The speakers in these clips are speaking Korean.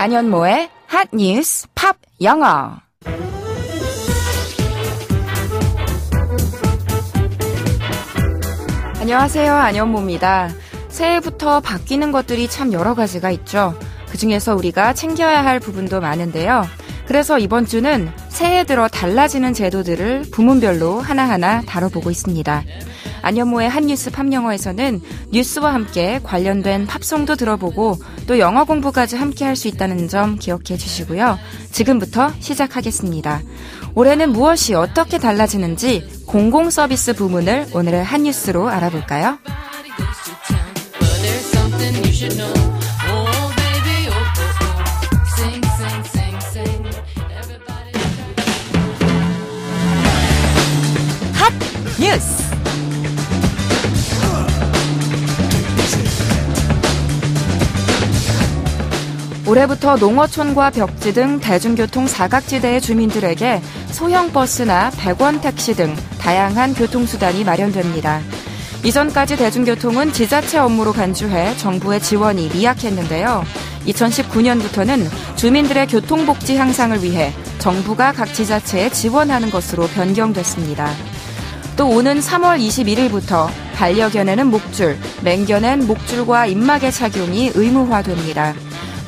안현모의 핫뉴스 팝 영어. 안녕하세요. 안현모입니다. 새해부터 바뀌는 것들이 참 여러 가지가 있죠. 그중에서 우리가 챙겨야 할 부분도 많은데요. 그래서 이번 주는 새해 들어 달라지는 제도들을 부문별로 하나하나 다뤄보고 있습니다. 안현모의 핫뉴스 팝영어에서는 뉴스와 함께 관련된 팝송도 들어보고 또 영어 공부까지 함께 할 수 있다는 점 기억해 주시고요. 지금부터 시작하겠습니다. 올해는 무엇이 어떻게 달라지는지 공공서비스 부문을 오늘의 핫뉴스로 알아볼까요? 핫뉴스! 올해부터 농어촌과 벽지 등 대중교통 사각지대의 주민들에게 소형 버스나 100원 택시 등 다양한 교통수단이 마련됩니다. 이전까지 대중교통은 지자체 업무로 간주해 정부의 지원이 미약했는데요. 2019년부터는 주민들의 교통복지 향상을 위해 정부가 각 지자체에 지원하는 것으로 변경됐습니다. 또 오는 3월 21일부터 반려견에는 목줄, 맹견엔 목줄과 입마개 착용이 의무화됩니다.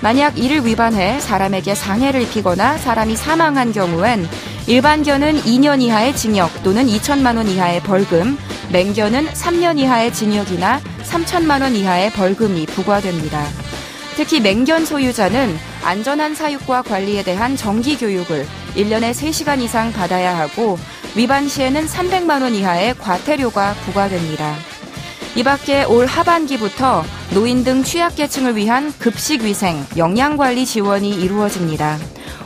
만약 이를 위반해 사람에게 상해를 입히거나 사람이 사망한 경우엔 일반견은 2년 이하의 징역 또는 2천만 원 이하의 벌금, 맹견은 3년 이하의 징역이나 3천만 원 이하의 벌금이 부과됩니다. 특히 맹견 소유자는 안전한 사육과 관리에 대한 정기 교육을 1년에 3시간 이상 받아야 하고 위반 시에는 300만 원 이하의 과태료가 부과됩니다. 이 밖에 올 하반기부터 노인 등 취약계층을 위한 급식위생, 영양관리 지원이 이루어집니다.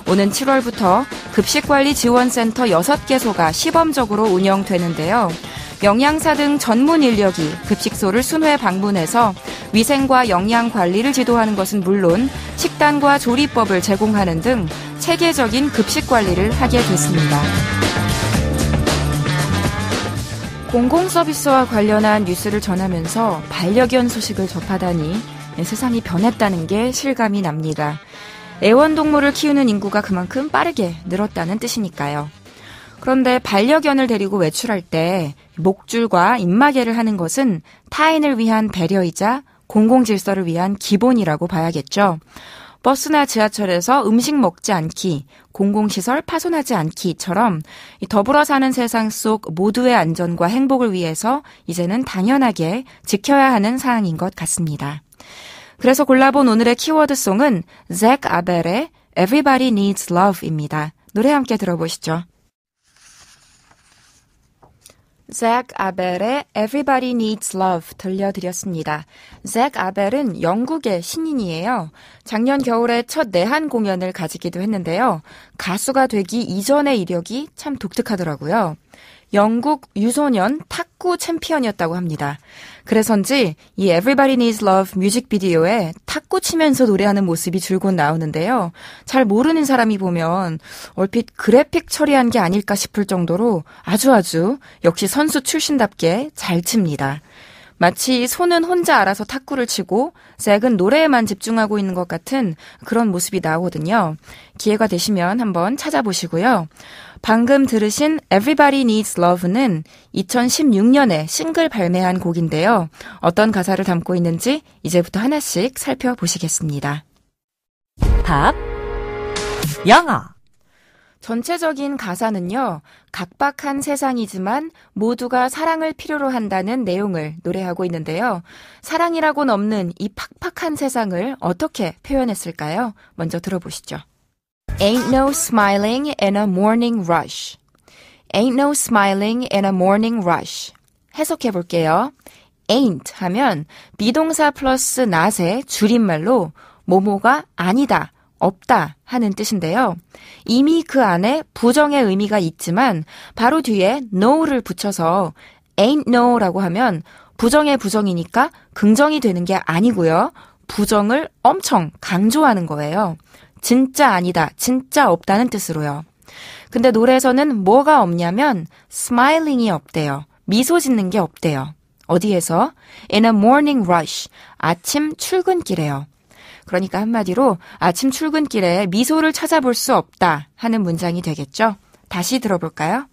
오는 7월부터 급식관리지원센터 6개소가 시범적으로 운영되는데요. 영양사 등 전문 인력이 급식소를 순회 방문해서 위생과 영양관리를 지도하는 것은 물론 식단과 조리법을 제공하는 등 체계적인 급식관리를 하게 됐습니다. 공공서비스와 관련한 뉴스를 전하면서 반려견 소식을 접하다니 세상이 변했다는 게 실감이 납니다. 애완동물을 키우는 인구가 그만큼 빠르게 늘었다는 뜻이니까요. 그런데 반려견을 데리고 외출할 때 목줄과 입마개를 하는 것은 타인을 위한 배려이자 공공질서를 위한 기본이라고 봐야겠죠. 버스나 지하철에서 음식 먹지 않기, 공공시설 파손하지 않기처럼 더불어 사는 세상 속 모두의 안전과 행복을 위해서 이제는 당연하게 지켜야 하는 사항인 것 같습니다. 그래서 골라본 오늘의 키워드송은 잭 아벨의 Everybody Needs Love입니다. 노래 함께 들어보시죠. 잭 아벨의 Everybody Needs Love 들려드렸습니다. 잭 아벨은 영국의 신인이에요. 작년 겨울에 첫 내한 공연을 가지기도 했는데요. 가수가 되기 이전의 이력이 참 독특하더라고요. 영국 유소년 탁구 챔피언이었다고 합니다. 그래서인지 이 Everybody Needs Love 뮤직비디오에 탁구 치면서 노래하는 모습이 줄곧 나오는데요. 잘 모르는 사람이 보면 얼핏 그래픽 처리한 게 아닐까 싶을 정도로 아주 역시 선수 출신답게 잘 칩니다. 마치 손은 혼자 알아서 탁구를 치고 잭은 노래에만 집중하고 있는 것 같은 그런 모습이 나오거든요. 기회가 되시면 한번 찾아보시고요. 방금 들으신 Everybody Needs Love는 2016년에 싱글 발매한 곡인데요. 어떤 가사를 담고 있는지 이제부터 하나씩 살펴보시겠습니다. 팝 영어. 전체적인 가사는요, 각박한 세상이지만 모두가 사랑을 필요로 한다는 내용을 노래하고 있는데요. 사랑이라고는 없는 이 팍팍한 세상을 어떻게 표현했을까요? 먼저 들어보시죠. Ain't no smiling in a morning rush. Ain't no smiling in a morning rush. 해석해 볼게요. ain't 하면 비동사 플러스 not의 줄임말로 뭐뭐가 아니다, 없다 하는 뜻인데요. 이미 그 안에 부정의 의미가 있지만 바로 뒤에 no를 붙여서 ain't no라고 하면 부정의 부정이니까 긍정이 되는 게 아니고요. 부정을 엄청 강조하는 거예요. 진짜 아니다, 진짜 없다는 뜻으로요. 근데 노래에서는 뭐가 없냐면 smiling이 없대요. 미소 짓는 게 없대요. 어디에서? In a morning rush. 아침 출근길에요. 그러니까 한마디로 아침 출근길에 미소를 찾아볼 수 없다 하는 문장이 되겠죠. 다시 들어볼까요?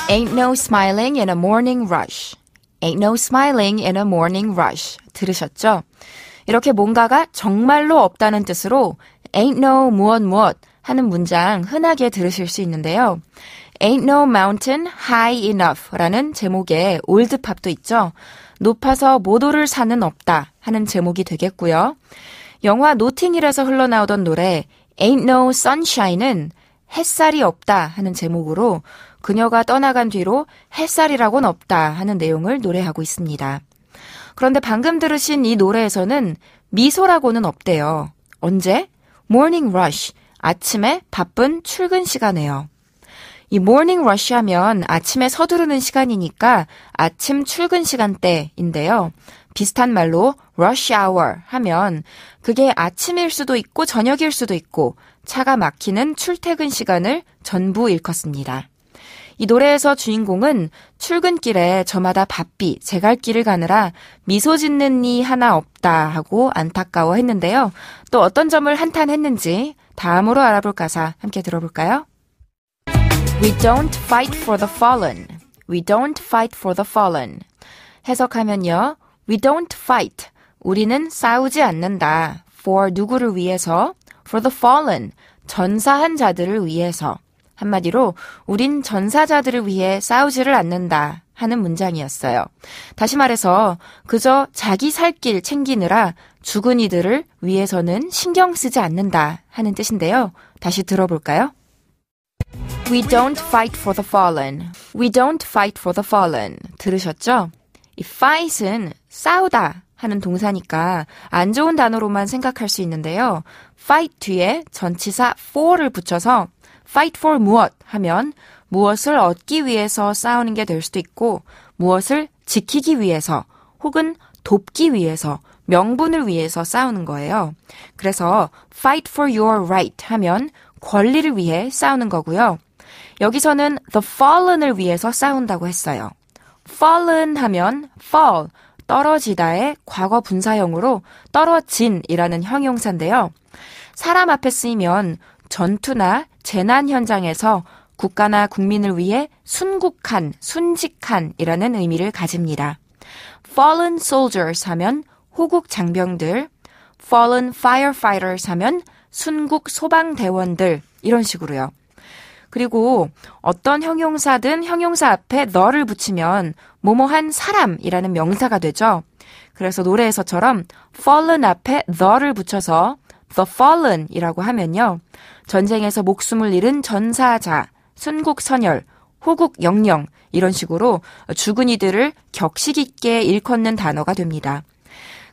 Ain't no smiling in a morning rush. Ain't no smiling in a morning rush. 들으셨죠? 이렇게 뭔가가 정말로 없다는 뜻으로 ain't no 무엇 하는 문장 흔하게 들으실 수 있는데요. Ain't no mountain high enough 라는 제목의 올드팝도 있죠. 높아서 못 오를 산은 없다 하는 제목이 되겠고요. 영화 노팅힐에서 흘러나오던 노래 Ain't no sunshine은 햇살이 없다 하는 제목으로 그녀가 떠나간 뒤로 햇살이라고는 없다 하는 내용을 노래하고 있습니다. 그런데 방금 들으신 이 노래에서는 미소라고는 없대요. 언제? morning rush, 아침에 바쁜 출근 시간에요. 이 morning rush 하면 아침에 서두르는 시간이니까 아침 출근 시간대인데요. 비슷한 말로 rush hour 하면 그게 아침일 수도 있고 저녁일 수도 있고 차가 막히는 출퇴근 시간을 전부 일컫습니다. 이 노래에서 주인공은 출근길에 저마다 바삐 제 갈 길을 가느라 미소 짓는 이 하나 없다 하고 안타까워했는데요. 또 어떤 점을 한탄했는지 다음으로 알아볼 가사 함께 들어볼까요? We don't fight for the fallen. We don't fight for the fallen. 해석하면요. We don't fight. 우리는 싸우지 않는다. For 누구를 위해서? For the fallen. 전사한 자들을 위해서. 한마디로 우린 전사자들을 위해 싸우지를 않는다 하는 문장이었어요. 다시 말해서 그저 자기 살 길 챙기느라 죽은 이들을 위해서는 신경 쓰지 않는다 하는 뜻인데요. 다시 들어볼까요? We don't fight for the fallen. We don't fight for the fallen. 들으셨죠? 이 fight은 싸우다 하는 동사니까 안 좋은 단어로만 생각할 수 있는데요. fight 뒤에 전치사 for를 붙여서 fight for 무엇 하면 무엇을 얻기 위해서 싸우는 게 될 수도 있고 무엇을 지키기 위해서 혹은 돕기 위해서 명분을 위해서 싸우는 거예요. 그래서 fight for your right 하면 권리를 위해 싸우는 거고요. 여기서는 the fallen을 위해서 싸운다고 했어요. fallen 하면 fall, 떨어지다의 과거 분사형으로 떨어진이라는 형용사인데요. 사람 앞에 쓰이면 전투나 재난 현장에서 국가나 국민을 위해 순국한, 순직한이라는 의미를 가집니다. Fallen soldiers 하면 호국 장병들, fallen firefighters 하면 순국 소방대원들 이런 식으로요. 그리고 어떤 형용사든 형용사 앞에 the를 붙이면 뭐뭐한 사람이라는 명사가 되죠. 그래서 노래에서처럼 fallen 앞에 the를 붙여서 the fallen이라고 하면요. 전쟁에서 목숨을 잃은 전사자, 순국선열, 호국 영령 이런 식으로 죽은 이들을 격식 있게 일컫는 단어가 됩니다.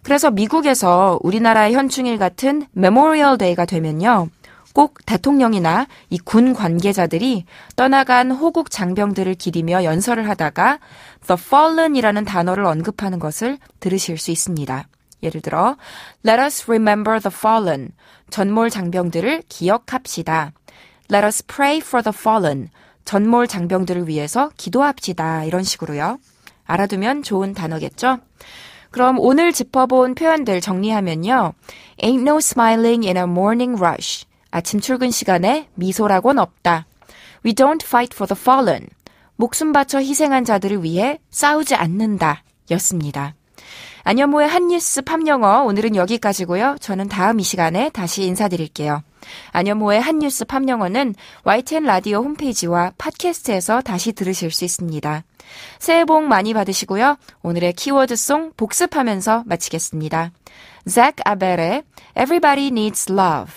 그래서 미국에서 우리나라의 현충일 같은 메모리얼 데이가 되면요. 꼭 대통령이나 이 군 관계자들이 떠나간 호국 장병들을 기리며 연설을 하다가 the fallen이라는 단어를 언급하는 것을 들으실 수 있습니다. 예를 들어 Let us remember the fallen. 전몰 장병들을 기억합시다. Let us pray for the fallen. 전몰 장병들을 위해서 기도합시다. 이런 식으로요. 알아두면 좋은 단어겠죠? 그럼 오늘 짚어본 표현들 정리하면요. Ain't no smiling in a morning rush. 아침 출근 시간에 미소라고는 없다. We don't fight for the fallen. 목숨 바쳐 희생한 자들을 위해 싸우지 않는다. 였습니다. 안현모의 한뉴스 팝영어 오늘은 여기까지고요. 저는 다음 이 시간에 다시 인사드릴게요. 안현모의 한뉴스 팝영어는 YTN 라디오 홈페이지와 팟캐스트에서 다시 들으실 수 있습니다. 새해 복 많이 받으시고요. 오늘의 키워드송 복습하면서 마치겠습니다. Zach Abel의 Everybody Needs Love.